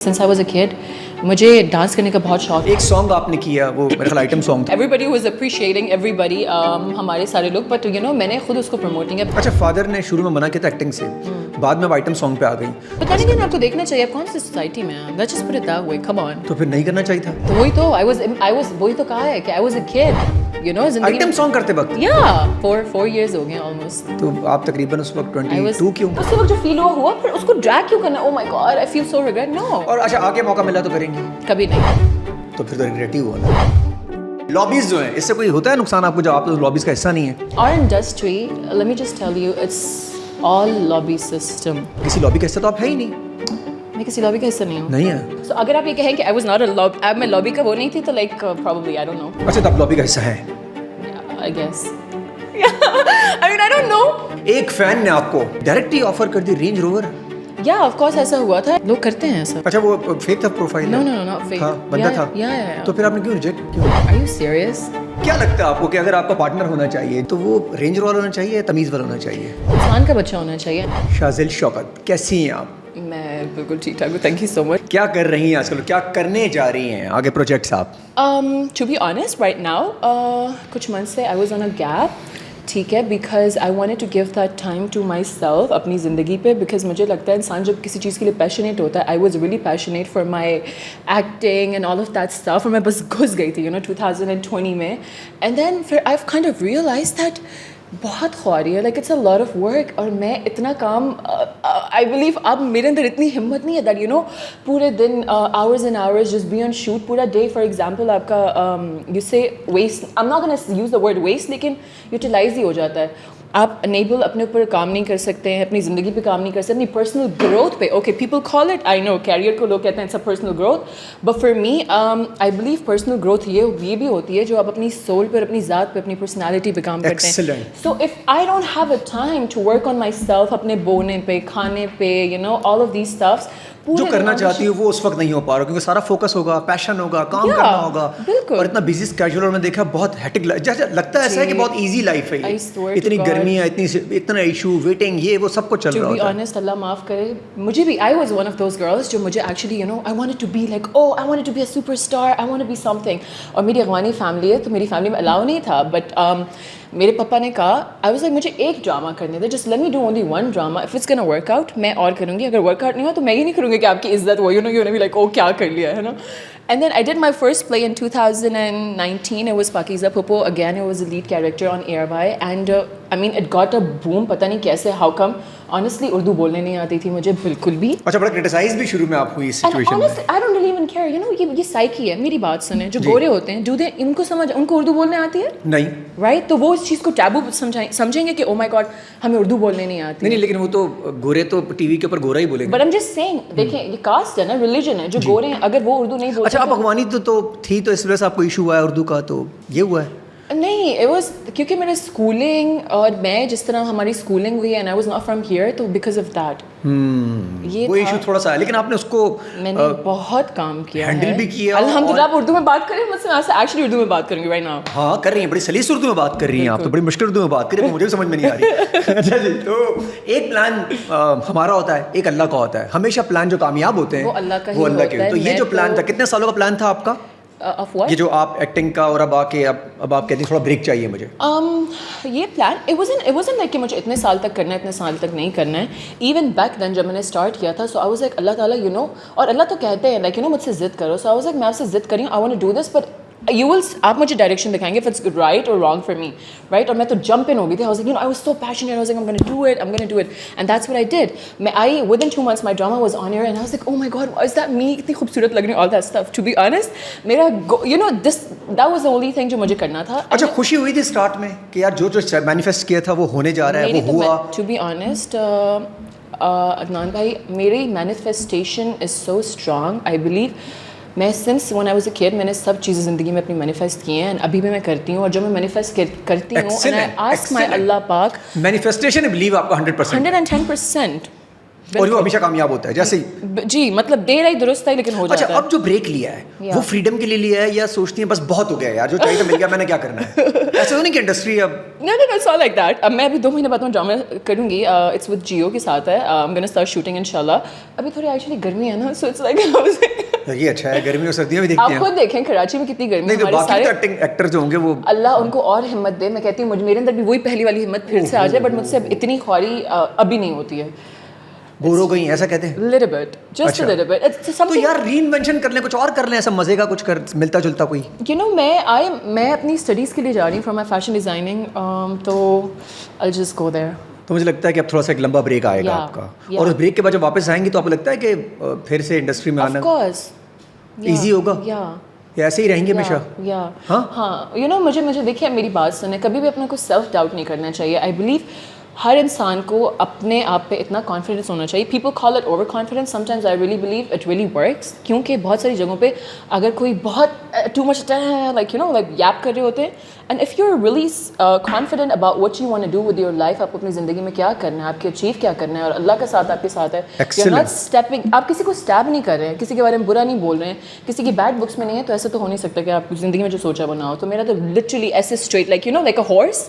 Since I was a kid, مجھے dance کرنے کا بہت شوق. ایک سانگ آپ نے کیا وہ میرے خیال آئٹم سانگ تھا. Everybody was appreciating everybody, ہمارے سارے لوگ, but you know میں نے خود اس کو پروموٹنگ ہے. اچھا فادر نے شروع میں منع کیا تھا ایکٹنگ سے, بعد میں آئٹم سانگ پہ آ گئی. پتہ نہیں کہ آپ کو دیکھنا چاہیے آپ کون سی سوسائٹی میں ہیں. Let's just put it that way. Come on. تو پھر نہیں کرنا چاہیے تھا. تو وہی تو I was وہی تو کہا ہے کہ I was a kid. You know, item song کرتے وقت. Yeah, 4 years ہو گئے almost. تو آپ تقریباً اس وقت 22 کیوں؟ اس وقت جو فیل ہوا پھر اس کو ڈریگ کیوں کرنا. Oh my God, I feel so regret. No. اور اچھا آگے موقع ملا تو کریں گے؟ کبھی نہیں. تو پھر تو ریگریٹ ہی ہوا نا. لابیز جو ہیں اس سے کوئی ہوتا ہے نقصان آپ کو جب آپ لابیز کا حصہ نہیں ہے؟ Our industry, let me just tell you, it's all lobby system. کسی لابی کا حصہ تو آپ ہے ہی نہیں. میں کسی لابی کا حصہ نہیں ہوں. نہیں ہے. So اگر آپ یہ کہیں کہ I was not a lobby, میں لابی کا وہ نہیں تھی تو like probably I don't know. اچھا تو آپ لابی کا حصہ ہیں؟ I guess. I mean I don't know. ایک فین نے آپ کو ڈائریکٹلی آفر کر دی Range Rover. Yeah, of course ایسا ہوا تھا. لوگ کرتے ہیں ایسا. اچھا وہ فیک تھا پروفائل؟ No, not fake. ہاں بندہ تھا. Yeah. تو پھر آپ نے کیوں ریجیکٹ کیوں؟ Are you serious? کیا لگتا ہے آپ کو کہ اگر آپ کا پارٹنر ہونا چاہیے تو وہ رینج روور ہونا چاہیے, تمیز والا ہونا چاہیے؟ انسان کا بچہ ہونا چاہیے. شازل شوکت کیسی ہیں آپ؟ میں بالکل ٹھیک ٹھاک ہوں. تھینک یو سو مچ. کیا کر رہی ہیں آج کل, کیا کرنے جا رہی ہیں آگے پروجیکٹس آپ؟ To be honest, right now, کچھ منتھ سے I was on a gap. ٹھیک ہے, because I wanted to give that time to myself اپنی زندگی پہ, بیکاز مجھے لگتا ہے انسان جب کسی چیز کے لیے پیشنیٹ ہوتا ہے, I was really passionate for my acting and all of that stuff, اور میں بس گھس گئی تھی 2020 میں. اینڈ دین پھر I kind of realize that بہت خواری ہے, like it's a lot of work, اور میں اتنا کام آئی بلیو اب میرے اندر اتنی ہمت نہیں ہے دیٹ پورے دن hours and hours just be on shoot, پورا ڈے. فار ایگزامپل آپ کا یو سے waste, I am not gonna use the word waste, لیکن یوٹیلائز ہی ہو جاتا ہے. آپ انیبل اپنے اوپر کام نہیں کر سکتے ہیں, اپنی زندگی پہ کام نہیں کر سکتے, اپنی پرسنل گروتھ پہ. Okay people call it, I know career کو لوگ کہتے ہیں it's a personal growth, but for me I believe personal growth یہ بھی ہوتی ہے جو آپ اپنی سول پہ, اپنی ذات پہ, اپنی پرسنالٹی پہ کام کرتے ہیں. So if I don't have a time to work on myself, اپنے بونے پہ, کھانے پہ, آل آف دیز اسٹفس, جو کرنا چاہتی ہوں وہ اس وقت نہیں ہو پا رہا, کیونکہ سارا فوکس ہوگا, پیشن ہوگا, کام کرنا ہوگا, اور اتنا بزی اسکیجول, اور میں دیکھا بہت ہیکٹک لگتا ہے ایسا ہے کہ بہت ایزی لائف ہے یہ, اتنی گرمی ہے, اتنا ایشو, ویٹنگ, یہ وہ سب کچھ چل رہا ہوتا ہے. To be honest, اللہ معاف کرے, مجھے بھی I was one of those girls جو مجھے actually I wanted to be like, oh I wanted to be a superstar, I want to be something. اور میری افغانی فیملی ہے تو میری فیملی میں الاؤ نہیں تھا, بٹ میرے پپا نے کہا, I was like مجھے ایک ڈرامہ کرنے دے, just let me do only one drama, if it's gonna work out میں اور کروں گی, اگر ورک آؤٹ نہیں ہوا تو میں یہ نہیں کروں گی کہ آپ کی عزت وہ you're gonna be like oh کیا کر لیا ہے نا. And then I did my first play in 2019. It was Pakiza Popo. Again, it was a lead character on Airby. And I mean, it got a boom. پتہ نہیں کیسے, how come. Honestly, Urdu بولنے نہیں آتی تھی مجھے بالکل بھی. اچھا بڑا کرٹیسائز بھی شروع میں آپ ہوئی اس سچویشن میں. Honestly, I don't really even care. یہ سائیکی ہے. میری بات سنیں, جو گورے ہوتے ہیں, ان کو سمجھ, ان کو اردو بولنے آتی ہے نہیں, رائٹ, تو وہ اس چیز کو ٹیبو سمجھیں گے کہ او مائی گاڈ ہمیں اردو بولنے نہیں آتی. نہیں لیکن وہ تو گورے تو ٹی وی کے اوپر گورا ہی بولیں گے. بٹ I'm just saying, دیکھیں یہ کاسٹ ہے نا, ریلیجن ہے, جو گورے ہیں اگر وہ اردو نہیں بولتے. اچھا آپ اخوانی تو تھی, تو اس وجہ سے آپ کو ایشو ہوا ہے اردو کا, تو یہ ہوا ہے؟ نہیں, it was کیونکہ میرے اسکولنگ اور میں جس طرح ہماری اسکولنگ ہوئی ہے, and I was not from here, تو because of that یہ وہ ایشو تھوڑا سا ہے, لیکن آپ نے اس کو میں نے بہت کام کیا ہے, ہینڈل بھی کیا. الحمدللہ. آپ اردو میں بات کریں مجھ سے, میں ایکچولی اردو میں بات کروں گی right now. ہاں کر رہی ہیں, بڑی سلیس اردو میں بات کر رہی ہیں آپ, تو بڑی مشکل اردو میں بات کر رہی ہیں, مجھے بھی سمجھ میں نہیں آ رہی. اچھا جی, تو ایک پلان ہمارا ہوتا ہے, ایک اللہ کا ہوتا ہے. ہمیشہ پلان جو کامیاب ہوتے ہیں وہ اللہ کا ہی ہوتا ہے. تو یہ جو پلان تھا, کتنے سالوں کا پلان تھا آپ کا یہ جو آپ ایکٹنگ کا, اور اب آ کے اب آپ کہتے ہیں تھوڑا بریک چاہیے مجھے؟ یہ پلان it wasn't like کہ مجھے اتنے سال تک کرنا ہے, اتنے سال تک نہیں کرنا ہے. ایون بیک دین جب میں نے اسٹارٹ کیا تھا, سو I was like اللہ تعالیٰ اور اللہ تو کہتے ہیں like مجھ سے ضد کرو. سو I was like میں آپ سے ضد کری ہوں, I want to do this, but آپ مجھے ڈائریکشن دکھائیں گے if it's right or wrong for me, right? اور میں تو جمپ ان ہو گئی تھی. I was like I was so passionate, I was like I'm going to do it, and that's what I did. Within 2 months my drama was on air, and I was like oh my god, is that me? اتنی خوبصورت لگ رہی ہوں, all that stuff. To be honest, میرا that was the only thing جو مجھے کرنا تھا. اچھا خوشی ہوئی تھی اسٹارٹ میں کہ یار جو مینیفیسٹ کیا تھا وہ ہونے جا رہا ہے, وہ ہوا؟ To be honest, عدنان بھائی, میری manifestation is so strong, I believe. میں since when I was a kid میں نے سب چیزیں زندگی میں اپنی مینیفیسٹ کی ہیں, ابھی بھی میں کرتی ہوں, اور جب میں مینیفیسٹ کرتی ہوں and I ask my اللہ پاک, مینیفیسٹیشن بلیو آپ کا 100%. 110%. اور وہ ہمیشہ کامیاب ہوتا ہے جیسے جی مطلب دیر آئی درست ہے لیکن ہو جاتا ہے. اچھا اب جو بریک لیا ہے وہ فریڈم کے لیے لیا ہے یا سوچتی ہیں بس بہت ہو گیا یار جو چاہیے مل گیا میں نے کیا کرنا ہے؟ ایسا تو نہیں کہ انڈسٹری اب No, it's all like that. اب میں ابھی 2 مہینے بعد میں ڈرامہ کروں گی. It's with Jio کے ساتھ ہے. I'm gonna start shooting انشاءاللہ. ابھی تھوڑی ایکچولی گرمی ہے نا, so it's like یہ اچھا ہے گرمی اور سردیاں بھی دیکھتے ہیں. آپ خود دیکھیں کراچی میں کتنی گرمی ہے. ہمارے سارے ایکٹر جو ہوں گے وہ اللہ ان کو اور ہمت دے. میں کہتی ہوں میرے اندر بھی وہی پہلی والی ہمت پھر سے آ جائے, بٹ مجھ سے اب اتنی خواری ابھی نہیں ہوتی ہے. بور ہو گئی ایسا کہتے ہیں little bit, just a little bit. It's something. تو یار ری انوینشن کر لیں, کچھ اور کر لیں, ایسا مزے کا کچھ کر ملتا جلتا کوئی. You know میں اپنی اسٹڈیز کے لیے جا رہی ہوں from my fashion designing, تو I'll just go there. تو مجھے لگتا ہے کہ اب تھوڑا سا ایک لمبا بریک آئے گا آپ کا, اور اس بریک کے بعد جب واپس آئیں گی تو آپ کو لگتا ہے کہ پھر سے انڈسٹری میں آنا ایزی ہوگا یا ایسے ہی رہیں گے ہمیشہ؟ ہاں یو نو مجھے دیکھیے میری بات سنیں, کبھی بھی اپنے کو سیلف ڈاؤٹ نہیں کرنا چاہیے. آئی بلیو ہر انسان کو اپنے آپ پہ اتنا کانفیڈنس ہونا چاہیے. People call it over confidence, sometimes I really believe it really works, کیونکہ بہت ساری جگہوں پہ اگر کوئی بہت too much like you know like yap کر رہے ہوتے ہیں, and if you are really confident about what you want to do with your life, آپ کو اپنی زندگی میں کیا کرنا ہے, آپ کے اچیو کیا کرنا ہے, اور اللہ کا ساتھ آپ کے ساتھ ہے, یو آر ناٹ اسٹیپنگ, آپ کسی کو اسٹیپ نہیں کر رہے ہیں, کسی کے بارے میں برا نہیں بول رہے ہیں, کسی کی بیڈ بکس میں نہیں ہے, تو ایسا تو ہو نہیں سکتا کہ آپ زندگی میں جو سوچا بنا ہو. تو میرا تو لٹرلی ایسے straight like you know like a horse,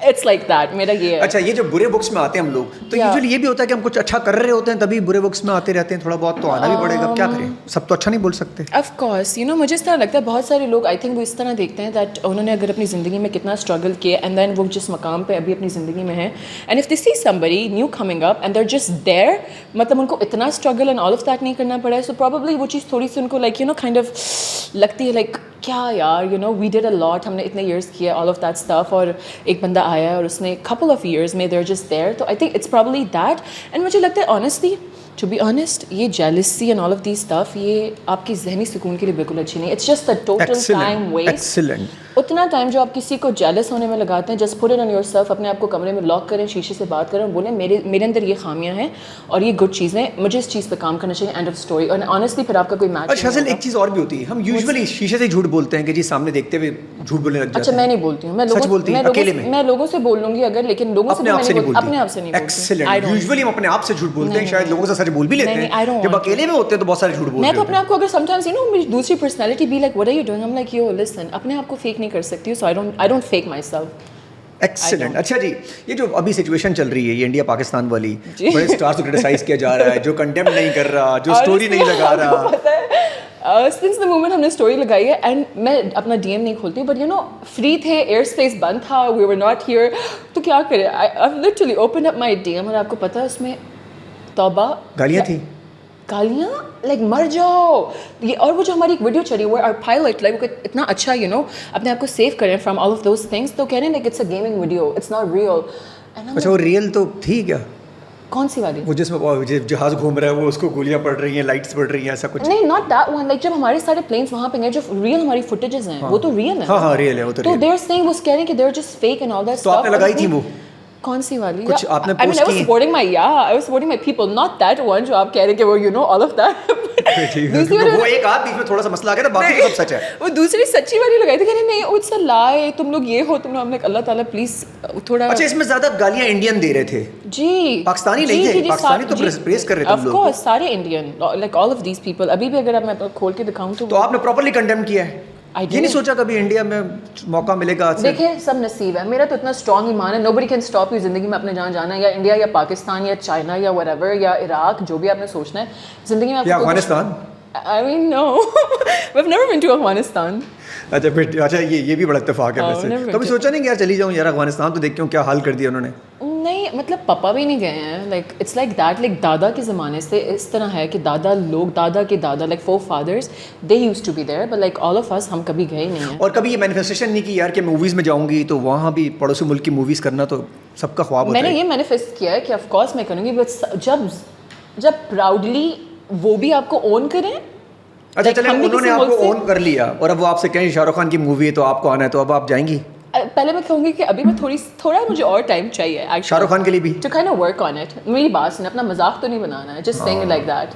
it's like that میرا یہ ہے. اچھا یہ جو برے بکس میں آتے ہیں ہم لوگ, تو یوزلی یہ بھی ہوتا ہے کہ ہم کچھ اچھا کر رہے ہوتے ہیں تبھی برے بکس میں آتے رہتے ہیں, تھوڑا بہت تو آنا بھی پڑے گا, کیا کریں, سب تو اچھا نہیں بول سکتے. آف کورس یو نو مجھے اس طرح لگتا ہے بہت سارے لوگ آئی تھنک وہ اس طرح دیکھتے ہیں دیٹ انہوں نے اگر اپنی زندگی میں کتنا اسٹرگل کیا, اینڈ دین وہ جس مقام پہ ابھی اپنی زندگی میں ہے, and if they see somebody new coming up and they are just there, مطلب ان کو اتنا struggle and all of that نہیں کرنا پڑا ہے, سو پروبیبلی وہ چیز تھوڑی سی ان کو like you know kind of لگتی ہے لائک کیا یار you know we did a لاٹ, ہم نے اتنے ایئرس کیا آل آف دیٹ اسٹف, اور ایک بندہ آیا اور اس نے couple of years میں they are just there, تو I think it's probably that. and مجھے لگتا ہے honestly to be honest یہ jealousy and all of these stuff یہ آپ کی ذہنی سکون کے لیے بالکل اچھی نہیں. It's just a total time waste. اتنا ٹائم جو آپ کسی کو jealous ہونے میں لگاتے ہیں, just put it on yourself, اپنے آپ کو کمرے میں لاک کریں, شیشے سے بات کریں اور بولیں میرے اندر یہ خامیاں ہیں اور یہ گڈ چیزیں, مجھے اس چیز پہ کام کرنا چاہیے, end of story. اور honestly پھر آپ کا کوئی میچ. اچھا ایک چیز اور بھی ہوتی ہے, ہم یوزلی شیشے سے جھوٹ بولتے ہیں کہ جی سامنے دیکھتے ہوئے جھوٹ بولنے لگ جاتے ہیں. اچھا میں نہیں بولتی ہوں, میں لوگوں سے بول لوں گی اگر, لیکن لوگوں سے اپنے آپ سے نہیں بولتی. یوزلی ہم اپنے آپ سے جھوٹ بولتے ہیں, شاید لوگوں سے سچ بول بھی لیتے ہیں, جب اکیلے میں ہوتے ہیں تو بہت سارے جھوٹ بولتے ہیں. میں تو اپنے آپ کو اگر سم ٹائمز یو نو میری دوسری personality be like what are you doing, I'm like yo listen, اپنے آپ کو فیک نہیں کر سکتی ہوں, so I don't fake myself. Excellent. اچھا جی یہ جو ابھی سچویشن چل رہی ہے یہ انڈیا پاکستان والی, بڑے اسٹارز کو کرٹیسائز کیا جا رہا ہے, جو کنڈیم نہیں کر رہا, جو اسٹوری نہیں لگا رہا. سنس دا مومنٹ ہم نے اسٹوری لگائی ہے, اینڈ میں اپنا ڈی ایم نہیں کھولتی, بٹ یو نو فری تھے, ایئر اسپیس بند تھا, وی ور ناٹ ہیئر, تو کیا کرے, I literally open up my D M, اور آپ کو پتا ہے اس میں توبہ گالیاں تھیں, گالیاں لائک مر جاؤ. یہ اور وہ جو ہماری ایک ویڈیو چلی وہ پائلٹ لائک اتنا اچھا یو نو اپنے آپ کو سیو کریں from all of those things, تو کہہ رہے ہیں like it's a gaming video, it's not real. اچھا وہ ریئل تو تھی کیا؟ کون سی والی؟ وہ جس میں جہاز گھوم رہا ہے, وہ اس کو گولیاں پڑ رہی ہیں, لائٹس پڑ رہی ہیں, ایسا کچھ نہیں, ناٹ دیٹ ون. لائک جب ہمارے سارے پلینس وہاں پہ گئے, جو ریئل ہماری فوٹیجز ہیں وہ تو ریئل ہیں. ہاں ریئل ہے وہ تو دے آر سیئنگ, وہ کہہ رہے ہیں کہ they are just fake and all that. تو آپ نے لگائی تھی وہ کون سی والی؟ کچھ آپ نے I mean I was supporting my people, not that one جو آپ کہہ رہے کہ وہ you know all of that. وہ ایک آپ بیچ میں تھوڑا سا مسئلہ آ گیا تھا, باقی تو سب سچ ہے. وہ دوسری سچی والی لگائی تھی, کہنے نہیں اٹس اے لائے, تم لوگ یہ ہو, تم لوگ, ہم نے اللہ تعالیٰ پلیز تھوڑا. اچھا اس میں زیادہ گالیاں انڈین دے رہے تھے جی, پاکستانی نہیں تھے, پاکستانی تو پریس کر رہے تھے آف کورس, سارے Indian like all of these people. ابھی بھی اگر میں کھول کے دکھاؤں تو آپ نے پراپرلی کنڈیم کیا ہے, یہ نہیں سوچا کبھی انڈیا میں موقع ملے گا؟ دیکھیں سب نصیب ہے, میرا تو اتنا اسٹرانگ ایمان ہے, nobody can stop you زندگی میں اپنے جہاں جانا ہے, یا انڈیا یا پاکستان یا چائنا یا whatever یا عراق, جو بھی آپ نے سوچنا ہے زندگی میں. یا Afghanistan? I mean no, we've never been to Afghanistan. اچھا پھر اچھا یہ بھی بڑا اتفاق ہے ویسے. کبھی سوچا نہیں کہ یار چلی جاؤں یار افغانستان, تو دیکھ کے کیا حال کر دیا انہوں نے. نہیں مطلب پاپا بھی نہیں گئے ہیں, like it's like that, like دادا کے زمانے سے اس طرح ہے کہ دادا لوگ, دادا کے دادا like forefathers, they used to be there, but like all of us ہم کبھی گئے نہیں ہیں. اور کبھی یہ مینیفیسٹیشن نہیں کی یار کہ موویز میں جاؤں گی تو وہاں بھی پڑوسی ملک کی موویز کرنا تو سب کا خواب ہوتا ہے. میں نے یہ مینیفیسٹ کیا ہے کہ آف کورس میں کروں گی, بٹ جب پراؤڈلی وہ بھی آپ کو اون کریں. اچھا چلیں انہوں نے آپ کو اون کر لیا اور اب وہ آپ سے کہیں شاہ رخ خان کی مووی ہے تو آپ کو آنا ہے, تو اب آپ جائیں گی؟ پہلے میں کہوں گی کہ ابھی میں تھوڑا مجھے اور ٹائم چاہیے شاہ رخ خان کے لیے بھی to kind of work on it. میری بات سنیں, اپنا مذاق تو نہیں بنانا ہے, just saying like that.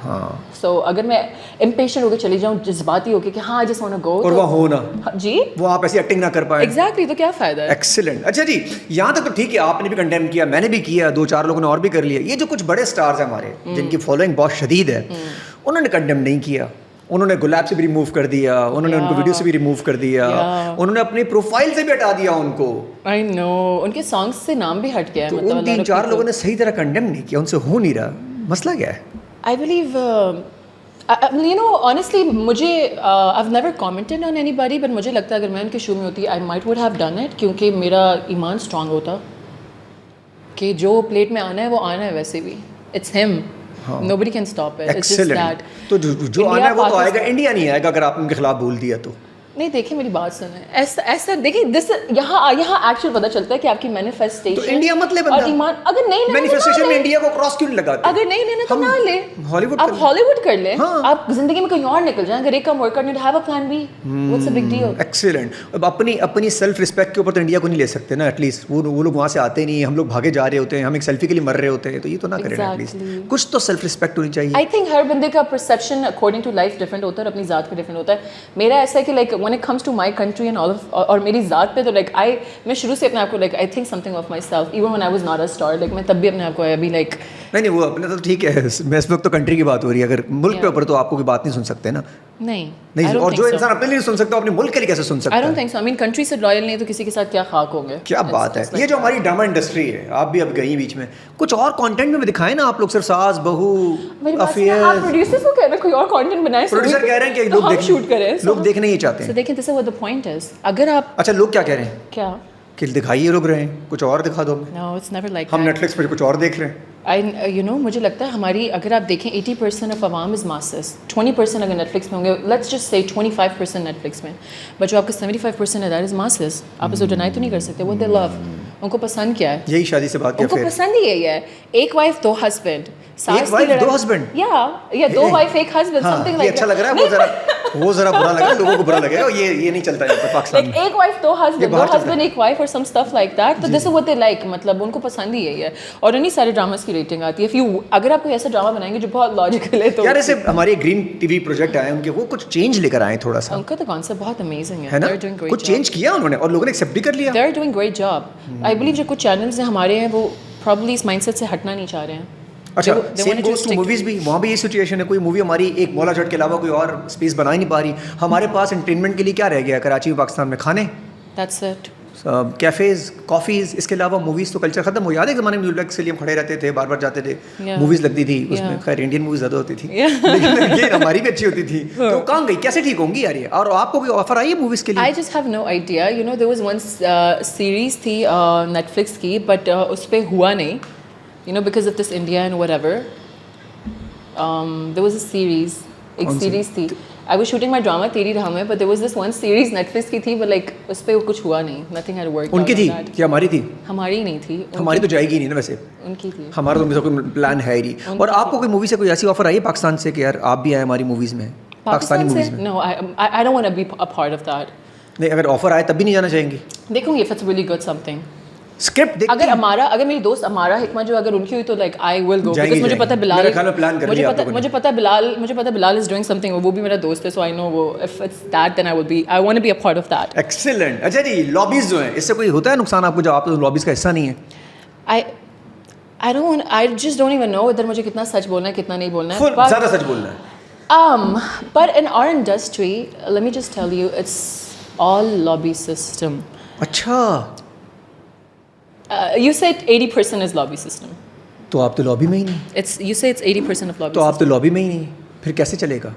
So اگر میں امپیشنٹ ہو کے چلی جاؤں, جذباتی ہو کے کہ ہاں I just want to go, اور وہ ہونا جی وہ آپ ایسی ایکٹنگ نہ کر پائے. ایگزیکٹلی, تو کیا فائدہ ہے. ایکسیلنٹ. اچھا جی, یہاں تک تو ٹھیک ہے, آپ نے بھی کنڈیم کیا, میں نے بھی کیا, 2-4 لوگوں نے اور بھی کر لیا. یہ جو کچھ بڑے اسٹارز ہیں ہمارے جن کی فالوئنگ بہت شدید ہے, انہوں نے کنڈیم نہیں کیا. انہوں نے گلاب سے بھی ریموو کر دیا, انہوں نے ان کو ویڈیو سے بھی ریموو کر دیا, انہوں نے اپنی پروفائل سے بھی ہٹا دیا ان کو. آئی نو, ان کے سانگس سے نام بھی ہٹ گیا ہے. مطلب 3-4 لوگوں نے صحیح طرح کنڈیم نہیں کیا, ان سے ہو نہیں رہا. مسئلہ کیا ہے؟ I believe you know honestly مجھے I've never commented on anybody, but مجھے لگتا ہے اگر میں ان کے شو میں ہوتی I might would have done it, کیونکہ میرا ایمان اسٹرانگ ہوتا کہ جو پلیٹ میں آنا ہے وہ آنا ہے. ویسے بھی it's him, nobody can stop it, it's just that. تو جو آنا ہے وہ تو آئے گا, انڈیا نہیں آئے گا اگر آپ ان کے خلاف بول دیا تو. نہیں دیکھیں میری بات سنیں, ایسا دیکھیں دس یہاں ایکچوئل پتہ چلتا ہے کہ آپ کی مینیفیسٹیشن تو انڈیا مت لے اور ایمان. اگر نہیں مینیفیسٹیشن میں انڈیا کو کراس کیوں لگاتے ہیں؟ اگر نہیں لینا تو نہ لے, آپ ہالی ووڈ کر لیں, آپ زندگی میں کہیں اور نکل جائیں. اگر ایک کام ورک کرنے have a plan B, what's a big deal. Excellent. اب اپنی سیلف رسپیکٹ کے اوپر تو انڈیا کو نہیں لے سکتے نا. ایٹ لیسٹ وہ لوگ وہاں سے آتے نہیں, ہم لوگ بھاگے جا رہے ہوتے ہیں, ہم ایک سیلفی کے لیے مر رہے ہوتے ہیں, تو یہ تو نہ کریں. ایٹ لیسٹ کچھ تو سیلف رسپیکٹ ہونی چاہیے. آئی تھنک ہر بندے کا perception according to life different ہوتا ہے اور اپنی ذات پہ ڈفرینٹ ہوتا ہے. میرا ایسا ہے کہ like when it comes to my country and all of اور میری ذات پہ تو لائک میں شروع سے اپنے آپ کو like I think some thing of my self even when I was not a star, like میں تب بھی اپنے آپ کو ابھی لائک نہیں وہ اپنے تو ٹھیک ہے. میں اس وقت تو کنٹری کی بات ہو رہی ہے, اگر ملک کے اوپر تو آپ کو کوئی بات نہیں سن سکتے نا. نہیں, اور جو انسان اپنے لیے نہیں سن سکتا اپنے ملک کے لیے کیسے سن سکتا ہے؟ I don't think so. I mean country سے لائل نہیں تو کسی کے ساتھ کیا خاک ہوں گے. کیا بات ہے. یہ جو ہماری ڈرامہ انڈسٹری ہے, آپ بھی اب گئی بیچ میں, کچھ اور کانٹینٹ میں بھی دکھائیں نا آپ لوگ. صرف ساس بہو افیئر. آپ پروڈیوسرز کو کہہ رہے ہیں کوئی اور کانٹینٹ بنائیں. پروڈیوسر کہہ رہے ہیں کہ لوگ شوٹ کریں, لوگ دیکھنا ہی چاہتے ہیں. دیکھیں this is what the point is. اگر آپ اچھا لوگ کیا کہہ رہے ہیں کیا کہ دکھائیے لوگ رہے ہیں, کچھ اور دکھا دو. No, it's never like ہم نیٹ فلکس پہ کچھ اور دیکھ رہے ہیں. مجھے لگتا ہے ہماری اگر آپ دیکھیں 80% آف عوام از ماسز, 20% اگر نیٹ فلکس میں ہوں گے, let's just say 25% net flicks میں, بٹ جو آپ کا 75% ہے دیٹ از ماسز. آپ اسے ڈینائی تو نہیں کر سکتے. what they love, ان کو پسند کیا ہے, یہی شادی سے بات کیا, ان کو پسند ہی یہی ہے. ایک وائف 2 ہسبینڈ, ایک وائف 2 ہسبینڈ, یا 2 وائف 1 ہسبینڈ, something like اچھا لگ رہا ہے. وہ ذرا برا لگا, لوگوں کو برا لگا, یہ نہیں چلتا ہے پاکستان میں. ایک وائف 2 ہسبینڈ, 2 ہسبینڈ 1 وائف اور سم اسٹف لائک دیٹ. تو دس از واٹ دے لائک, مطلب ان کو پسند ہی یہی ہے. اور انہیں سارے ڈراماز کی ریٹنگ آتی ہے. اگر آپ کوئی ایسا ڈرامہ بنائیں گے جو بہت لاجیکل ہے تو یار ایسے ہمارے گرین ٹی وی پروجیکٹ آئے ان کے, وہ کچھ چینج لے کر آئے تھوڑا سا. ان کا تو کانسیپٹ بہت امیزنگ ہے نا, کچھ چینج کیا انہوں نے اور لوگوں نے ایکسیپٹ بھی کر لیا. They are doing great job. I believe جو کچھ چینلز ہیں ہمارے ہیں وہ پرابلی اس مائنڈ سیٹ سے ہٹنا نہیں چاہ رہے ہیں. اچھا سیم گوز ٹو موویز بھی, وہاں بھی یہ سچویشن ہے. کوئی مووی ہماری ایک مولا جٹ کے علاوہ کوئی اور اسپیس بنا ہی نہیں پا رہی. ہمارے پاس انٹرٹینمنٹ کے لیے کیا رہ گیا کراچی پاکستان میں؟ کھانے, دیٹس اٹ, کیفیز, کافیز. اس کے علاوہ موویز تو کلچر ختم ہو. یاد ہے زمانے میں ملبیکس کے لیے ہم کھڑے رہتے تھے, بار بار جاتے تھے, موویز لگتی تھی اس میں. خیر انڈین موویز زیادہ ہوتی تھی لیکن یہ ہماری بھی اچھی ہوتی تھی. تو کہاں گئی, کیسے ٹھیک ہوں گی یار یہ؟ اور آپ کو کوئی آفر آئی ہے موویز کے لیے؟ I just have no idea. You know there was one series تھی Netflix کی, بٹ اس پہ ہوا نہیں, you know because of this India and whatever. There was a series, ایک سیریز تھی. I was shooting my drama تیری راہ میں, but there was this one series Netflix کی تھی, but like اس پہ کچھ ہوا نہیں. Nothing had worked. ان کی تھی یا ہماری تھی؟ ہماری نہیں تھی. ہماری تو جائے گی نہیں نا ویسے, ان کی تھی. ہمارا تو کوئی پلان ہے ہی نہیں. اور آپ کو کوئی مووی سے کوئی ایسی آفر آئی ہے پاکستان سے کہ یار آپ بھی آئے ہماری موویز میں, پاکستانی موویز میں؟ No, I don't want to be a part of that. نہیں, اگر آفر آئے تب بھی نہیں جانا چاہیں گے؟ دیکھوں گی if it's really good something. Script اگر میری دوست امارا حکمت جو اگر ان کی ہوئی تو like I will go, because مجھے پتا بلال از ڈوئنگ سمتھنگ, وہ بھی میرا دوست ہے, سو آئی نو وہ if it's that then I want to be a part of that. Excellent. اچھا جی, لابیز جو ہیں اس سے کوئی ہوتا ہے نقصان آپ کو جب آپ لابیز کا حصہ نہیں ہے؟ I just don't even know ادھر مجھے کتنا سچ بولنا ہے کتنا نہیں بولنا ہے. زیادہ سچ بولنا ہے. But in our industry, let me just tell you, it's all lobby system. اچھا, You said 80% is lobby system. تو آپ تو لابی میں ہی نہیں. You say it's 80% of lobby. تو آپ تو لابی میں ہی نہیں, پھر کیسے چلے گا؟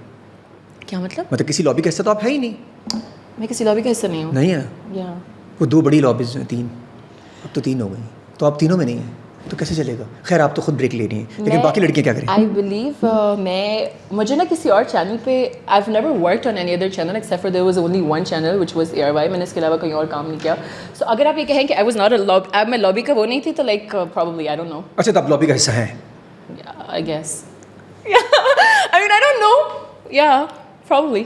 کیا مطلب کسی لابی کا حصہ تو آپ ہے ہی نہیں. میں کسی لابی کا حصہ نہیں ہوں. نہیں ہے, وہ 2 بڑی لابیز ہیں, 3, اب تو 3 ہو گئی, تو آپ تینوں میں نہیں ہیں, تو کیسے چلے گا؟ خیر آپ تو خود بریک لے رہی ہیں, لیکن باقی لڑکیاں کیا کریں؟ آئی بلیو مجھے نا کسی اور چینل پہ I've never worked on any other channel except for there was only one channel which was ARY. میں نے اس کے علاوہ کہیں اور کام نہیں کیا. سو اگر آپ یہ کہیں کہ I was not a lobby, اب میں لابی کا وہ نہیں تھی تو like probably I don't know. اچھا, تو آپ لابی کا حصہ ہیں؟ I guess. I mean I don't know. Yeah, probably.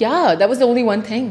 Yeah, that was the only one thing.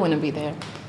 want to be there.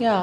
Yeah.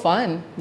fun,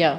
Yeah.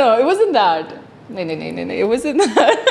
No, it wasn't that. No, it wasn't that.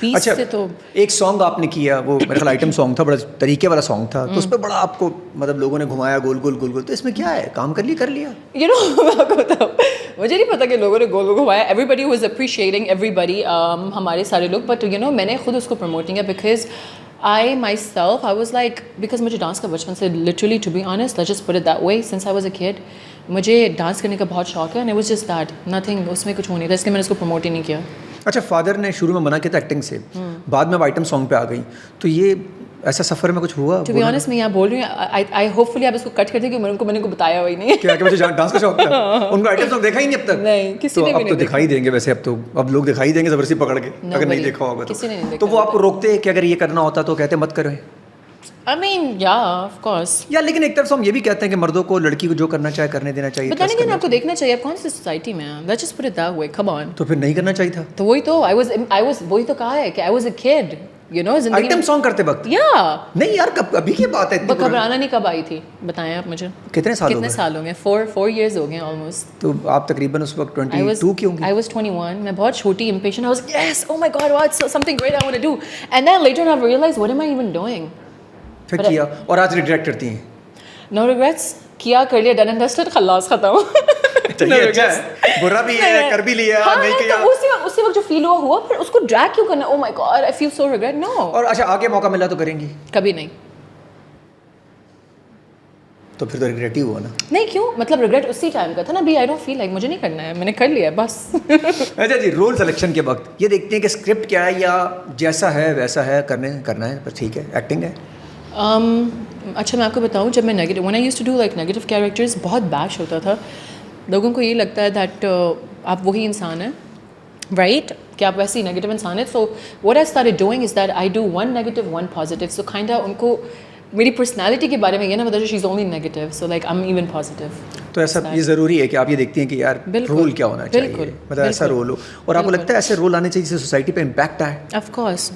پیس سے تو ایک song آپ نے کیا, وہ میرے خیال item song تھا, بڑا طریقے والا سانگ تھا, تو اس پہ بڑا آپ کو مطلب لوگوں نے گھمایا گول گول گول گول, تو اس میں کیا ہے, کام کر لیا یو نو میں آپ کو بتاؤں, مجھے نہیں پتا کہ لوگوں نے گول گھمایا. Everybody was appreciating everybody, ہمارے سارے لوگ, بٹ یو نو میں نے خود اس کو پروموٹ نہیں کیا because I myself, I was like, because مجھے ڈانس کا بچپن سے literally to be honest, let's just put it that way, since I was a kid, مجھے ڈانس کرنے کا بہت شوق ہے, and it was just that, nothing, اس میں کچھ ہو نہیں تھا, اس لیے میں نے اس کو پروموٹ ہی نہیں کیا. اچھا, فادر نے شروع میں منع کیا تھا ایکٹنگ سے, بعد میں اب آئٹم سانگ پہ آ گئی, تو یہ ایسا سفر میں کچھ ہوا؟ ٹو بی آنیسٹ میں یہاں بول رہی ہوں, آئی ہوپ فلی آپ اس کو کٹ کر دیں کہ میں نے کو بتایا ہوئی نہیں کیا کہ مجھے ڈانس کا شوق تھا. ان کو آئٹم سانگ دیکھا ہی نہیں اب تک؟ نہیں, کسی نے بھی نہیں. اب تو دکھائی دیں گے, ویسے اب لوگ دکھائی دیں گے زبردستی پکڑ کے, اگر نہیں دیکھا ہوگا تو وہ آپ کو روکتے کہ اگر یہ کرنا ہوتا تو کہتے مت کریں؟ I mean, yeah, of course. یا لیکن ایک طرف سے ہم یہ بھی کہتے ہیں کہ مردوں کو لڑکی کو جو کرنا چاہے کرنے دینا چاہیے. بتانے کے آپ کو دیکھنا چاہیے آپ کون سی سوسائٹی میں ہیں. Let's just put it that way. Come on. تو پھر نہیں کرنا چاہیے تھا. تو وہی تو I was وہی تو کہا ہے کہ I was a kid. You know, زندگی آئٹم سانگ کرتے وقت. Yeah. نہیں یار, کب ابھی کی بات ہے. گھبرانا نہیں کب آئی تھی بتائیں آپ مجھے. کتنے سال ہو گئے؟ 4 years ہو گئے almost. تو آپ تقریباً اس وقت 22 کی ہوں گی. I was 21. میں بہت چھوٹی impatient. I was yes, oh my God, what's something great I want to do. And then later on I realized what am I even doing. پھر کیا, اور آج ریگریٹ کرتی ہیں؟ No regrets. کیا کر لیا, ڈن اینڈ ڈسٹڈ, خلاص ختم. برا بھی ہے, کر بھی لیا, نہیں کیا. اسی وقت جو فیل ہوا پھر اس کو ڈریگ کیوں کرنا. Oh my God, I feel so regret. No. اور اچھا آگے موقع ملا تو کریں گی؟ کبھی نہیں. تو پھر تو ریگریٹ ہی ہوا نا. نہیں کیوں, مطلب ریگریٹ اسی ٹائم کا تھا نا, ابھی آئی ڈونٹ فیل لائک مجھے نہیں کرنا ہے, میں نے کر لیا بس. اچھا جی, رول سلیکشن کے وقت یہ دیکھتے ہیں کہ اسکرپٹ کیا ہے یا جیسا ہے ویسا ہے, کرنا ہے بس ٹھیک ہے, ایکٹنگ ہے. اچھا میں آپ کو بتاؤں, جب میں negative when I used to do like negative characters, بہت بیش ہوتا تھا. لوگوں کو یہ لگتا ہے دیٹ آپ وہی انسان ہیں, رائٹ, کہ آپ ویسے ہی نیگیٹو انسان ہیں. سو what I started doing is that I do one negative, one positive. So kind of ان کو میری پرسنالٹی کے بارے میں یہ نا بتا, she is only negative, so like I am even positive. تو ایسا یہ ضروری ہے کہ آپ یہ دیکھتی ہیں کہ یار رول کیا ہونا چاہیے, مطلب ایسا رول ہو, اور آپ کو لگتا ہے ایسے رول آنے چاہیے جس سے سوسائٹی پہ امپیکٹ آئے. Of course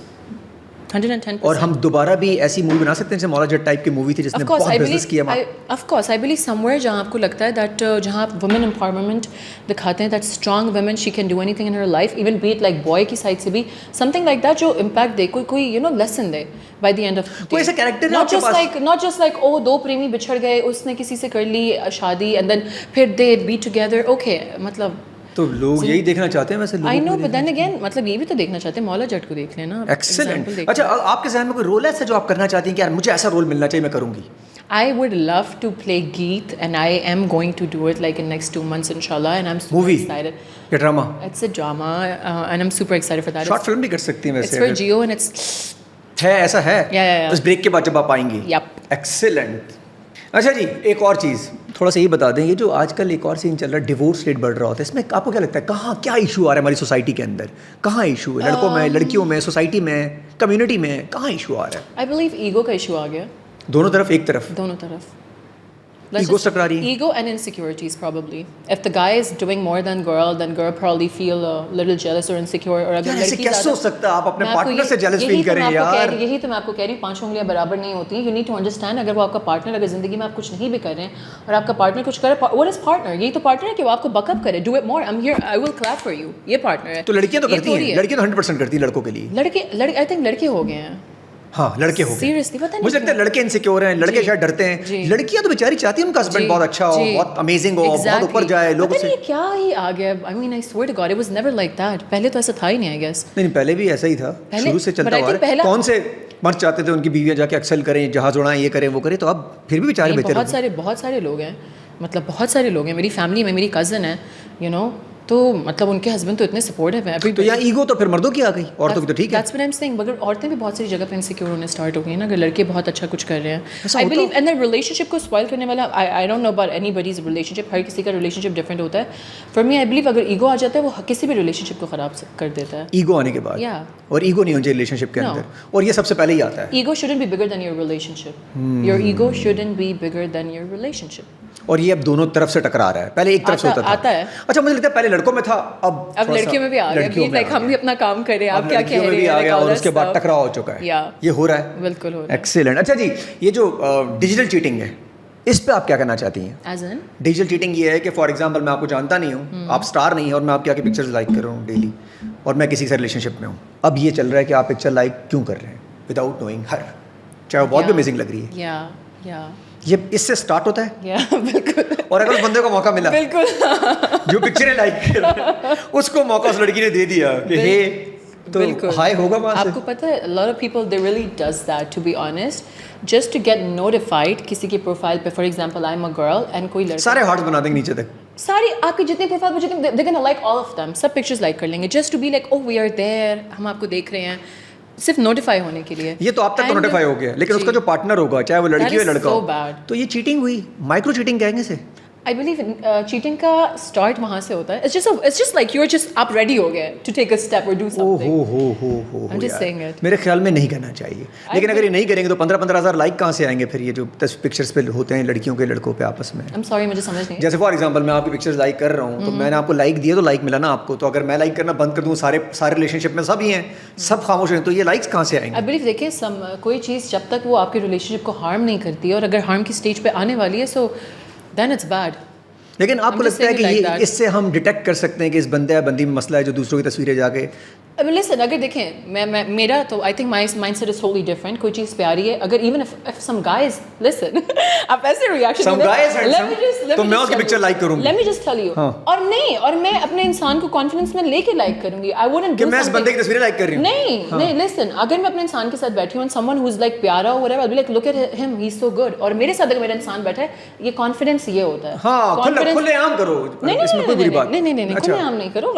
110%. اور ہم دوبارہ بھی ایسی مووی بنا سکتے ہیں جیسے مولا جٹ ٹائپ کی مووی تھی جس نے بہت بزنس کیا. Of course I believe some where جہاں آپ کو لگتا ہے دیٹ جہاں آپ وومن امپاورمنٹ دکھاتے ہیں, that strong woman, she can do anything in her life, even be it like boy کی سائڈ سے بھی سم تھنگ لائک دیٹ جو امپیکٹ دے, کوئی یو نو لیسن دے بائی دی اینڈ آف کوئی ایسا کیریکٹر ناٹ جسٹ لائک او دو پریمی بچھڑ گئے, اس نے کسی سے کر لی شادی اینڈ دین پھر دے بی ٹوگیدر, اوکے, مطلب تو لوگ یہی دیکھنا چاہتے ہیں ویسے. آئی نو, بٹ دین اگین مطلب یہ بھی تو دیکھنا چاہتے ہیں, مولا جٹ کو دیکھ لینا. ایکسلنٹ. اچھا آپ کے ذہن میں کوئی رول ہے ایسا جو آپ کرنا چاہتی ہیں کہ یار مجھے ایسا رول ملنا چاہیے, میں کروں گی؟ I would love to play Geet, and I am going to do it like in next 2 months inshallah, and I'm super excited. یا drama? It's a drama, and I'm super excited for that. Short film بھی کر سکتی ہیں ویسے. It's for Jio and it's ہے, ایسا ہے. Yeah. بس بریک کے بعد جب آپ آئیں گی. Yep. ایکسلنٹ. اچھا جی, ایک اور چیز تھوڑا سا یہ بتا دیں, یہ جو آج کل ایک اور سین چل رہا ہے, ڈیورس ریٹ بڑھ رہا ہوتا ہے, اس میں آپ کو کیا لگتا ہے کہاں کیا ایشو آ رہا ہے ہماری سوسائٹی کے اندر, کہاں ایشو ہے, لڑکوں میں, لڑکیوں میں, سوسائٹی میں, کمیونٹی میں, کہاں ایشو آ رہا ہے؟ I believe ego کا ایشو آ گیا. دونوں طرف, ایک طرف دونوں طرف ایگو ٹکرا رہی ہے. Ego and insecurities probably. If the guy is doing more than girl probably feel a little jealous or insecure. اور اگر لڑکی کیسے ہو سکتا ہے آپ اپنے پارٹنر سے jealous feel کریں یار؟ یہی تو میں آپ کو کہہ رہی ہوں, 5 انگلیاں برابر نہیں ہوتی. You need to understand, اگر وہ آپ کا پارٹنر, اگر زندگی میں آپ کچھ نہیں بھی کر رہے ہیں اور آپ کا پارٹنر کچھ کرے, what is partner? یہی تو پارٹنر ہے کہ وہ آپ کو بیک اپ کرے. Do it more, I'm here, I will clap for you. یہ پارٹنر ہے. تو لڑکیاں تو کرتی ہیں, لڑکیاں تو 100% کرتی ہیں لڑکوں کے لیے. I think لڑکے ہو گئے ہیں. ہاں لڑکے ہو گئے, مجھے لگتا ہے لڑکے انسیکیور ہیں, لڑکے شاید ڈرتے ہیں, لڑکیاں تو بیچاری چاہتی ہیں ان کا ہسبینڈ بہت اچھا ہو, بہت امیزنگ ہو, بہت اوپر جائے, لوگ اسے کیا ہی آ گیا. I mean I swear to God it was never like that. پہلے تو ایسا تھا ہی نہیں, I guess. نہیں پہلے بھی ایسا ہی تھا, شروع سے چلتا ہوا ہے. کون سے مرد چاہتے تھے ان کی بیویاں جا کے ایکسل کریں, جہاز اڑائیں, یہ کریں وہ کریں, تو اب پھر بھی بیچارے بہت سارے لوگ ہیں, مطلب بہت سارے لوگ ہیں میری فیملی میں, میری کزن ہے, یو نو, تو مطلب ان کے ہسبینڈ تو اتنے سپورٹیو ہیں. تو یہاں ایگو تو پھر مردوں کی آ گئی, عورتوں کی تو ٹھیک ہے. That's what I am saying. مگر عورتیں بھی بہت ساری جگہ پہ انسیکیور ہونے اسٹارٹ ہو گئی ہیں نا, اگر لڑکے بہت اچھا کچھ کر رہے ہیں. I believe and the relationship کو اسپوائل کرنے والا, I don't know about anybody's relationship, ہر کسی کا ریلیشن شپ ڈفرینٹ ہوتا ہے. فار می آئی بلیو اگر ایگو آ جاتا ہے وہ کسی بھی ریلیشن شپ کو خراب کر دیتا ہے. ایگو آنے کے بعد, اور ایگو نہیں ہونا چاہیے ریلیشن شپ کے اندر, اور یہ سب سے پہلے ہی آتا ہے. Ego shouldn't be bigger than your relationship. Your ego shouldn't be bigger than your relationship. اور یہ اب دونوں طرف سے ٹکرا رہا ہے, پہلے ایک طرف سے ہوتا ہے. اچھا مجھے لگتا ہے پہلے لڑکوں میں تھا, اب لڑکیوں میں بھی آ گیا, لائک ہم بھی اپنا کام کریں, آپ کیا کہہ رہے ہیں, اور اس کے بعد ٹکراؤ ہو چکا ہے, یہ ہو رہا ہے. بالکل ہو رہا ہے. ایکسیلنٹ. اچھا جی, یہ جو ڈیجیٹل چیٹنگ ہے, اس پہ آپ کیا کہنا چاہتی ہیں؟ ایز این ڈیجیٹل چیٹنگ یہ ہے کہ فار ایگزامپل میں آپ کو جانتا نہیں ہوں, آپ اسٹار نہیں ہیں, اور میں آپ کی آ کے پکچرز لائک کر رہا ہوں ڈیلی, اور میں کسی سے ریلیشن شپ میں ہوں. اب یہ چل رہا ہے کہ آپ پکچر لائک کیوں کر رہے ہیں وداؤٹ نوئنگ ہر, چاہے وہ بہت بھی امیزنگ لگ رہی ہے. یہ اس سے اسٹارٹ ہوتا ہے. بالکل. اور اگر اس بندے کو موقع ملا, بالکل, جو پکچریں لائک کر رہا ہے اس کو موقع اس لڑکی نے دے دیا کہ ہے تو ہائی ہوگا وہاں سے. آپ کو پتہ ہے a lot of people they really does that to be honest just to get notified کسی کی پروفائل پہ. For example I am a girl and کوئی لڑکا سارے ہارٹ بنا دیں گے نیچے تک, ساری آپ کی جتنی پروفائل پہ جتنے they're gonna like all of them, sub pictures like کر لیں گے just to be like oh we are there, ہم آپ کو دیکھ رہے ہیں, صرف نوٹیفائی ہونے کے لیے. یہ تو آپ تک تو نوٹیفائی ہو گیا, لیکن اس کا جو پارٹنر ہوگا چاہے وہ لڑکی ہو یا لڑکا ہو, تو یہ چیٹنگ ہوئی. مائکرو چیٹنگ کہیں گے اسے. I believe cheating کا اسٹارٹ وہاں سے ہوتا ہے. It's just like you're just آپ ریڈی ہو گئے to take a step or do something. I'm just saying it. میرے خیال میں نہیں کرنا چاہیے, لیکن اگر یہ نہیں کریں گے تو 15,000 لائک کہاں سے آئیں گے پھر یہ جو پکچرز پہ ہوتے ہیں لڑکیوں کے لڑکوں پہ آپس میں. I'm sorry مجھے سمجھ نہیں. جیسے فار ایگزامپل میں آپ کی پکچرز لائک کر رہا ہوں, تو میں نے آپ کو لائک دیا تو لائک ملا نا آپ کو, تو اگر میں لائک کرنا بند کر دوں, سارے ریلیشن شپ میں سب ہی ہیں, سب خاموش ہیں, تو یہ لائکس کہاں سے آئیں گے؟ I believe دیکھیں کوئی چیز جب تک وہ آپ کے ریلیشن شپ کو ہارم نہیں کرتی ہے, اور اگر ہارم کی اسٹیج پہ آنے والی ہے so then it's bad. لیکن آپ کو لگتا ہے کہ یہ اس سے ہم ڈیٹیکٹ کر سکتے ہیں کہ اس بندے یا بندی میں مسئلہ ہے جو دوسروں کی تصویریں جا کے. Listen, اگر دیکھیں میرا تو I think my mindset is totally different. کوئی چیز پیاری ہے, اگر even if some guys listen آپ ایسے ریاکشن some guys تو میں اس کی پکچر لائک کروں گی. Let me just tell you. اور نہیں, اور میں اپنے انسان کو کانفیڈنس میں لے کے لائک کروں گی. I wouldn't do کہ میں اس بندے کی تصویریں لائک کر رہی ہوں. نہیں listen, اگر میں اپنے انسان کے ساتھ بیٹھی ہوں someone who is like پیارا or whatever, I'll be like look at him, he's so good. اور میرے ساتھ اگر میرا انسان بیٹھا ہے, یہ کانفیڈنس یہ ہوتا ہے. ہاں, کھلے عام کرو, اس میں کوئی بری بات نہیں, کھلے عام نہیں کرو,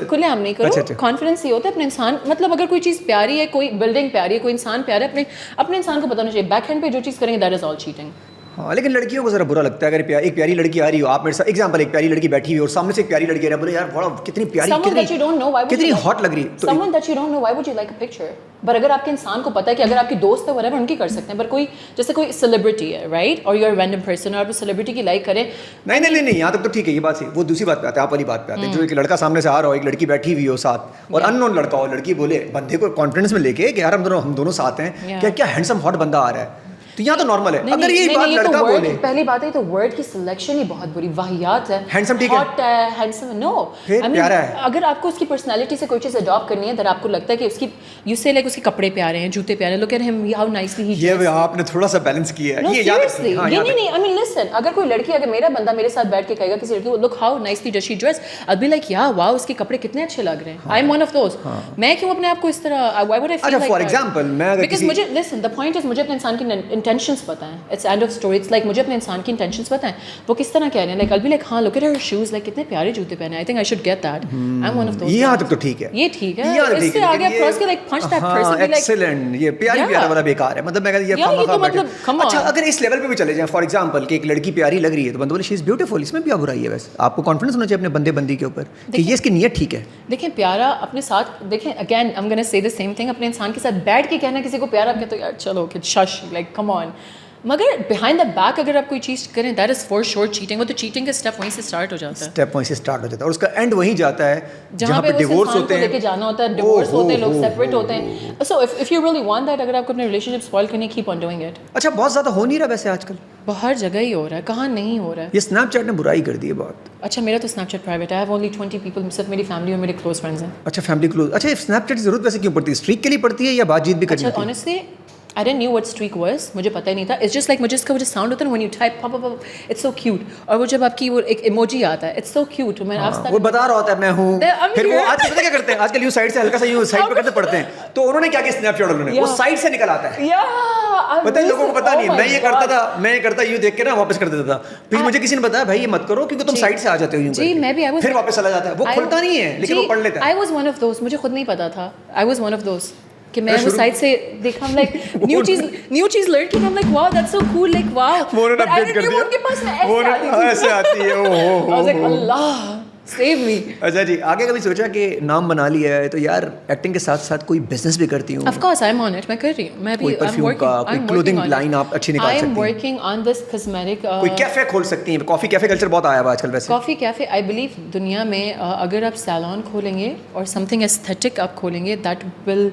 کھلے عام نہیں کرو. کانفیڈنس یہ ہوتا ہے اپنے انسان, مطلب اگر کوئی چیز پیاری ہے, کوئی بلڈنگ پیاری ہے, کوئی انسان پیارا ہے, اپنے انسان کو پتہ ہونا چاہیے. بیک ہینڈ پہ جو چیز کریں گے that is all cheating. ہاں, لیکن لڑکیوں کو ذرا برا لگتا ہے اگر ایک پیاری لڑکی آ رہی ہو, آپ میرے ساتھ ایگزامپل ایک پیاری لڑکی بیٹھی ہوئی اور سامنے سے ایک پیاری لڑکی آ رہی ہے, بولے یار بڑا کتنی پیاری, کتنی ہاٹ لگ رہی ہے. someone that you don't know, why would you like a picture? پر اگر آپ کے انسان کو پتا ہے کہ اگر آپ کی دوست ہے whatever, ان کی کر سکتے ہیں, پر کوئی جیسے کوئی سیلیبریٹی ہے رائٹ, اور یو آر رینڈم پرسن, اور آپ سیلیبریٹی کی لائک کریں. نہیں, یہاں تک تو ٹھیک ہے, یہ بات صحیح. وہ دوسری بات پہ آتے ہیں, آپ والی بات پہ آتے ہیں, جو ایک لڑکا سامنے سے آ رہا ہو, ایک لڑکی بیٹھی ہوئی ہو ساتھ, اور ان نون لڑکا ہو, لڑکی بولے بندے کو کانفیڈنس میں لے کے کہ یار ہم دونوں ساتھ ہیں, کیا ہینڈسم ہاٹ بندہ آ رہا ہے, تو یہاں تو نارمل ہے. اگر یہ بات لڑکا بولے, پہلی بات ہے تو ورڈ کی سلیکشن ہی بہت بری واہیات ہے. ہینڈسم ٹھیک ہے, ہاٹ ہے, ہینڈسم نو, پیارا ہے. اگر آپ کو اس کی پرسنالٹی سے کوئی چیز اڈاپٹ کرنی ہے, آپ کو لگتا ہے کہ اس کی یو سے لائک اس کے کپڑے پیارے ہیں, جوتے پیارے ہیں, لک ایٹ ہم ہاؤ نائسلی ہی. یہ آپ نے تھوڑا سا بیلنس کیا ہے. یہ سیریسلی نہیں, آئی مین لسن, اگر کوئی لڑکی, اگر میرا بندہ میرے ساتھ بیٹھ کے کہے گا کسی لڑکی کو look how nicely does she dress, I'll be like yeah wow اس کے کپڑے کتنے اچھے لگ رہے ہیں. I am one of those. میں کیوں اپنے آپ کو اس طرح, why would I feel like that? For example, میں اگر because مجھے listen, the point is مجھے اپنے انسان کی intentions پتہ ہیں. It's end of story. It's like مجھے اپنے انسان کی intentions پتہ ہیں, وہ کس طرح کہہ رہے ہیں. Like I'll be like ہاں look at her shoes, like کتنے پیارے جوتے پہنے ہیں. I think I should get that. I'm one of those. یہاں تک تو ٹھیک ہے, یہ ٹھیک ہے. اس سے آگے cross کے like punch that person, be like excellent, یہ پیارا والا بیکار ہے. مطلب میں کہتا یہ خامخواہ بیٹھے. اچھا اگر اس لیول پہ بھی چلے جائیں, فار ایگزامپل کہ ایک لڑکی پیاری لگ رہی ہے, تو بندہ بولے شی از بیوٹیفل, اس میں کیا برائی ہے؟ ویسے آپ کو کانفیڈنس ہونا چاہیے اپنے بندی کے اوپر کہ یہ اس کی نیت ٹھیک ہے. دیکھیں پیارا اپنے ساتھ, دیکھیں again I'm gonna say the same thing, اپنے انسان کے ساتھ بیٹھ کے کہنا کسی کو پیارا, آپ کہتے ہو یار چلو کہ شش like come on, مگر behind the back اگر آپ کوئی چیز کریں that is for sure cheating. وہ تو cheating کا اسٹیپ وہیں سے اسٹارٹ ہو جاتا ہے, اسٹیپ وہیں سے اسٹارٹ ہو جاتا ہے, اور اس کا اینڈ وہیں جاتا ہے جہاں پہ ڈیورس ہوتے ہیں, لے کے جانا ہوتا ہے, ڈیورس ہوتے ہیں, لوگ سیپریٹ ہوتے ہیں. so if you really want that, اگر آپ کو اپنے relationship spoil کرنی ہے, keep on doing it. اچھا بہت زیادہ ہو نہیں رہا ویسے آج کل, ہر جگہ ہی ہو رہا ہے, کہاں نہیں ہو رہا ہے. یہ اسنیپ چیٹ نے برائی کر دی ہے بہت. اچھا میرا تو اسنیپ چیٹ پرائیویٹ ہے, I have only 20 people, صرف میری فیملی اور میرے کلوز فرینڈز ہیں. اچھا فیملی کلوز. اچھا اسنیپ چیٹ کی ضرورت ویسے کیوں پڑتی ہے؟ اسٹریک کے لیے پڑتی ہے یا بات چیت بھی کرنی ہوتی ہے؟ honestly I didn't know what streak was, مجھے پتہ ہی نہیں تھا. It's just like مجھے اس کا وہ جو ساؤنڈ ہوتا ہے نا when you type pop pop pop, it's so cute. اور وہ جب آپ کی وہ ایک ایموجی آتا ہے, it's so cute. میں وہ بتا رہا ہوتا ہے میں ہوں, پھر وہ آج پتہ کیا کرتے ہیں, آج کل یوں سائڈ سے ہلکا سا یوں سائڈ پہ کرتے پڑھتے ہیں, تو انہوں نے کیا کیا اسنیپ چیٹ والوں نے وہ سائڈ سے نکل آتا ہے. پتہ ہے لوگوں کو پتہ نہیں, میں یہ کرتا تھا, میں یہ کرتا یوں دیکھ کے نا واپس کر دیتا تھا, پھر مجھے کسی نے بتایا بھائی یہ مت کرو کیونکہ تم سائڈ سے آ جاتے ہو یوں, جی میں بھی پھر واپس چلا جاتا ہے, وہ کھلتا نہیں ہے لیکن وہ پڑھ لیتا ہے. I was one of those, مجھے خود نہیں پتا تھا, I was one of those کہ میں وہ سائڈ سے دیکھا, ہم لائک نیو چیز لرن کی, ہم like wow that's so cool, like wow, وہ انہوں نے اپڈیٹ کر دیا, ان کے پاس میں ایسے آتی ہے, او ہو اللہ سیو می. اچھا جی, آگے کبھی سوچا کہ نام بنا لیا ہے تو یار ایکٹنگ کے ساتھ ساتھ کوئی بزنس بھی کرتی ہوں؟ Of course I am on it, میں کر رہی ہوں. میں بھی پرفیوم کا کوئی کلودنگ لائن آپ اچھی نکال سکتی ہیں. I am working on this cosmetic. کوئی کیفے کھول سکتی ہیں, کافی کیفے کلچر بہت آیا ہوا آج کل. ویسے کافی کیفے آئی بلیو دنیا میں اگر آپ سیلون کھولیں گے اور سم تھنگ ایستھیٹک آپ کھولیں گے, دیٹ ول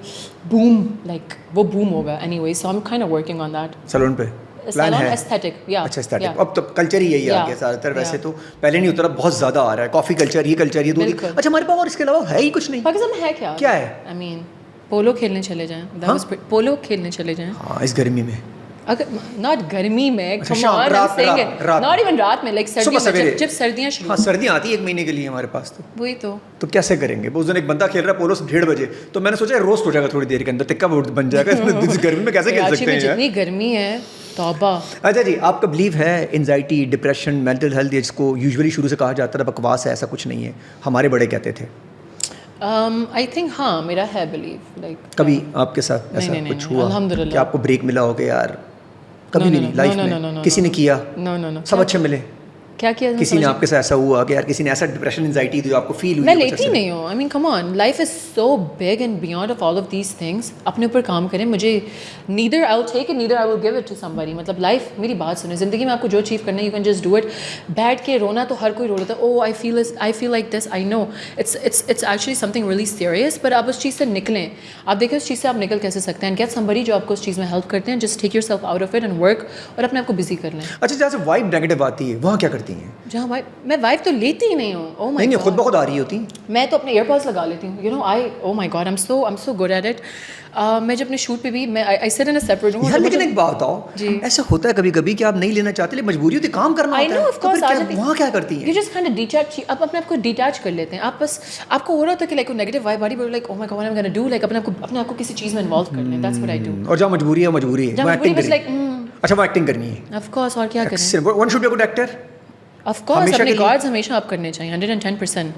بوم, لائک وہ بوم ہوگا. Anyway so I am kind of working on that. Salon پہ salon aesthetic, yeah. اچھا aesthetic, اب تو کلچر ہی یہی آ گیا زیادہ تر. ویسے تو پہلے نہیں ہوتا, بہت زیادہ آ رہا ہے کافی کلچر, یہ کلچر, یہ دودھ. اچھا ہمارے پاس اور اس کے علاوہ ہے ہی کچھ نہیں پاکستان میں ہے کیا؟ کیا ہے؟ I mean پولو کھیلنے چلے جائیں, پولو کھیلنے چلے جائیں. ہاں اس گرمی میں, اگر ناٹ گرمی میں, ناٹ ایون رات میں, لائک سردیوں میں جب سردیاں شروع. ہاں سردیاں آتی ہیں ایک مہینے کے لیے ہمارے پاس, وہی تو کیسے کریں گے؟ اس دن ایک بندہ کھیل رہا ہے پولو 1:30 بجے, تو میں نے سوچا روسٹ ہو جائے گا تھوڑی دیر کے اندر, تکا بن جائے گا. گرمی میں کیسے کھیل سکتے ہیں یار, جتنی گرمی ہے توبہ. اچھا جی, آپ کا بلیو ہے انزائٹی, ڈپریشن, مینٹل ہیلتھ, جس کو یوزولی شروع سے کہا جاتا تھا بکواس ہے, ایسا کچھ نہیں ہے, ہمارے بڑے کہتے تھے. آئی تھنک ہاں میرا ہے بلیو. لائک کبھی آپ کے ساتھ ایسا کچھ ہوا الحمدللہ کہ آپ کو بریک ملا ہو کہ یار کبھی نہیں لائف میں کسی نے کیا, سب اچھے ملے, کیا کیا کسی نے آپ کے ساتھ ایسا ہوا کہ یار کسی نے ایسا ڈپریشن انزائٹی دی آپ کو فیل ہوئی؟ میں لیتی نہیں ہوں. I mean come on, life is so big and beyond of all of these things. اپنے اوپر کام کریں. مجھے neither I will take it neither I will give it to somebody. مطلب لائف, میری بات سنیں, زندگی میں آپ کو جو اچیو کرنا ہے you can just do it. بیٹھ کے رونا تو ہر کوئی رو لیتا ہے, oh I feel like this, I know it's actually something really serious, پر آپ اس چیز سے نکلیں. آپ دیکھیں اس چیز سے آپ نکل کیسے سکتے ہیں, گیٹ سمبڈی جو آپ کو اس چیز میں ہیلپ کرتے ہیں. Just take your self out of it and work, اور اپنے آپ کو بزی کر لیں. اچھا جہاں سے وائب نیگیٹو آتی ہے وہاں کیا کرتی ہیں؟ جہاں میں وائب تو لیتی ہی نہیں ہوں. او مائی نہیں, خود بخود آ رہی ہوتی. میں تو اپنے ایئر پوڈس لگا لیتی ہوں. You know I, oh my God, I am so good at it. میں جب اپنے شوٹ پہ بھی میں آئی set in a separate room. یار لیکن ایک بات بتاؤ, ایسا ہوتا ہے کبھی کبھی کہ آپ نہیں لینا چاہتے لیکن مجبوری ہوتی ہے, کام کرنا ہوتا ہے, تو پھر وہاں کیا کرتی ہیں؟ You just kind of detach. آپ اپنے آپ کو ڈیٹیچ کر لیتے ہیں. آپ بس آپ کو ہو رہا ہوتا ہے کہ لائک نیگیٹو وائب آ رہی ہے, like oh my God I M gonna do, like اپنے آپ کو کسی چیز میں انوالو کر لیں. That's what I do. اور جہاں مجبوری ہے مجبوری ہے, وہ ایکٹنگ کرنی. اچھا وہ ایکٹنگ کرنی ہے, آف کورس, اور کیا کریں. One should be a good actor. Of course اپنے گارڈز ہمیشہ آپ کرنے چاہیے 110%.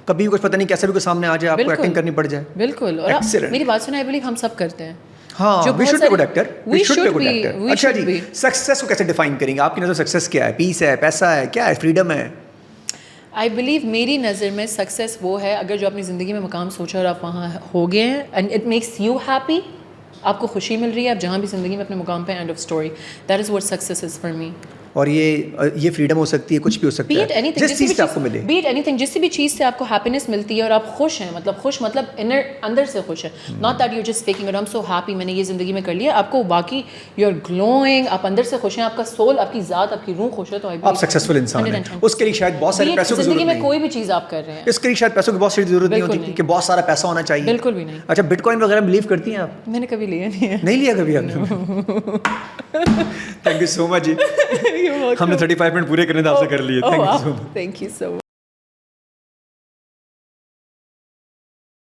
کبھی کچھ پتہ نہیں کیسے بھی کوئی سامنے آ جائے آپ کو ایکٹنگ کرنی پڑ جائے. بالکل. اور میری بات سنیں, آئی بلیو ہم سب کرتے ہیں. ہاں, we should be good actor, we should be good actor. اچھا جی, سکسیس کو کیسے ڈیفائن کریں گے آپ کی نظر؟ سکسیس کیا ہے؟ پیس ہے, پیسہ ہے, کیا ہے, فریڈم ہے؟ آئی بلیو میری نظر میں سکسیس وہ ہے اگر جو اپنی زندگی میں مقام سوچا اور آپ وہاں ہو گئے ہیں, and it makes you happy, آپ کو خوشی مل رہی ہے آپ جہاں بھی زندگی میں اپنے مقام پہ, and of story. That is what success is for me. اور یہ فریڈم ہو سکتی ہے, کچھ بھی ہو سکتا ہے, جس چیز سے آپ کو ملے. بیٹ اینی تھنگ, جس بھی چیز سے آپ کو ہیپینس ملتی ہے اور آپ خوش ہیں, مطلب خوش مطلب اندر سے خوش ہیں, not that you just faking it, I am so happy میں نے یہ زندگی میں کر لیا. آپ کو باقی یو آر گلوئنگ, آپ اندر سے خوش ہیں, آپ کا سول, آپ کی ذات, آپ کی روح خوش ہے, تو آپ سکسیسفل انسان ہیں. اس کے لیے شاید بہت سارے پیسوں کی ضرورت نہیں. زندگی میں کوئی بھی چیز آپ کر رہے ہیں, اس کے لیے شاید پیسوں کی بہت ساری ضرورت نہیں ہوتی کہ بہت سارا پیسہ ہونا چاہیے. بالکل بھی نہیں. اچھا بٹ کوائن وغیرہ بلیو کرتی ہیں آپ؟ میں نے کبھی لیا نہیں ہے. نہیں لیا کبھی آپ نے؟ تھینک یو سو مچ جی, ہم نے 35 منٹ پورے کرنے آپ سے کر لیے. Thank you so much.